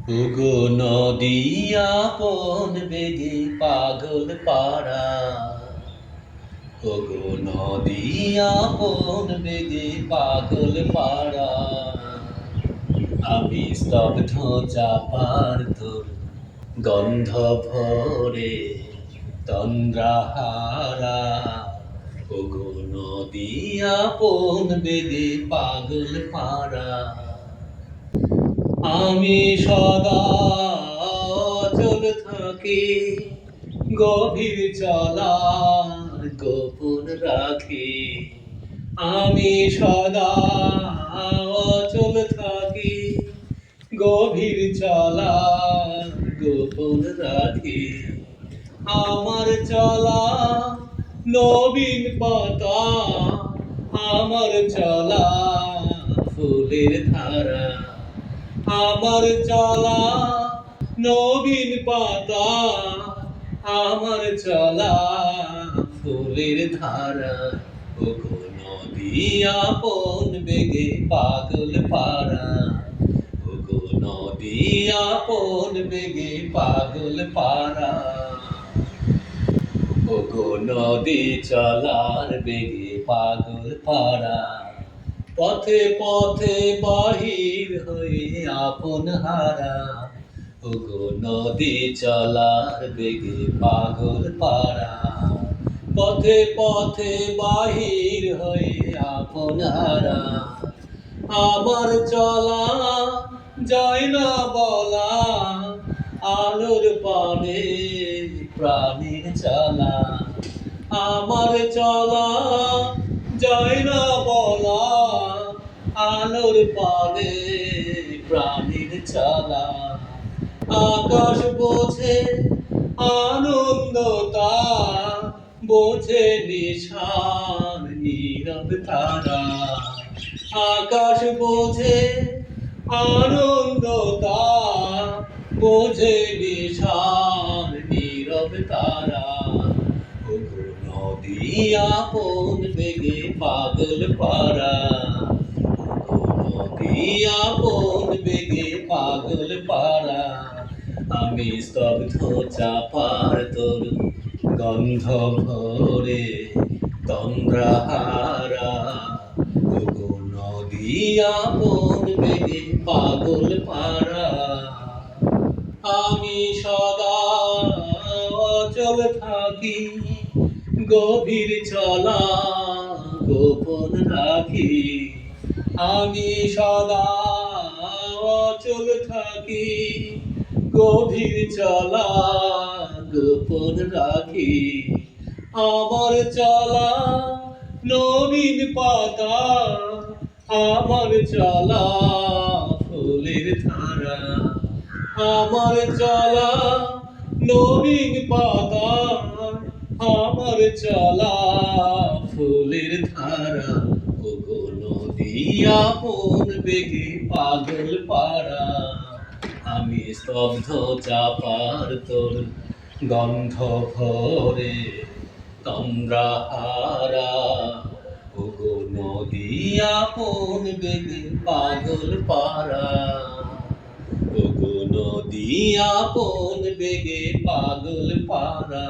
ওগো নদী আপন বেগে পাগল পাড়া, ওগো নদী আপন বেগে পাগল পাড়া। আমি স্তব্ধ চাপার তোর গন্ধ ভরে তন্দ্রাহারা। ওগো নদী আপন বেগে পাগল পাড়া। আমি সদা অচল থাকি, গভীর চলা গোপন রাখি। আমি সদা অচল থাকি, গভীর চলা গোপন রাখি। আমার চলা নবীন পাতা, আমার চলা ফুলের ধারা। আমার চলা নবীন পাতা, আমার চলা ফুলের ধারা। ওগো নদী আপন বেগে পাগল পাড়া, ওগো নদী আপন বেগে পাগল পাড়া। ওগো নদী চলার বেগে পাগল পাড়া। পথে পথে বাহির হয়ে আপন হারা। ওগো নদী চলার বেগে পাগল পাড়া। পথে পথে বাহির হয়ে আপন হারা। আমার চলা যায় না বলা, আলোর পানে প্রাণীর চলা। আমার চলা যায় না বলা, আলোর পানে প্রাণীর চলা। আকাশ বোঝে আনন্দতা, বোঝে নিশান নীরব তারা। আকাশ বোঝে আনন্দতা, বোঝে নিশান নীরব তারা। ওগো নদী আপন বেগে পাগল পাড়া, ওগো নদী আপন বেগে পাগল পাড়া। আমি স্তব্ধ চাপার তোর গন্ধ ভরে তন্দ্রাহারা। ওগো নদী আপন বেগে পাগল পাড়া। আমি সদা অচল থাকি, গভীর চলা গোপন রাখি। আমি সদা অচল থাকি, গভীর চলা গোপন রাখি। আমার চলা নবীন পাতা, আমার চলা ফুলের ধারা। আমার চলা নবীন পাতা, আমার চলা ফুলের ধারা। ওগো নদী আপন বেগে পাগল পাড়া। আমি স্তব্ধ চাপার তোর গন্ধ ভরে তন্দ্রাহারা। ওগো নদী আপন বেগে পাগল পাড়া, ওগো নদী আপন বেগে পাগল পাড়া।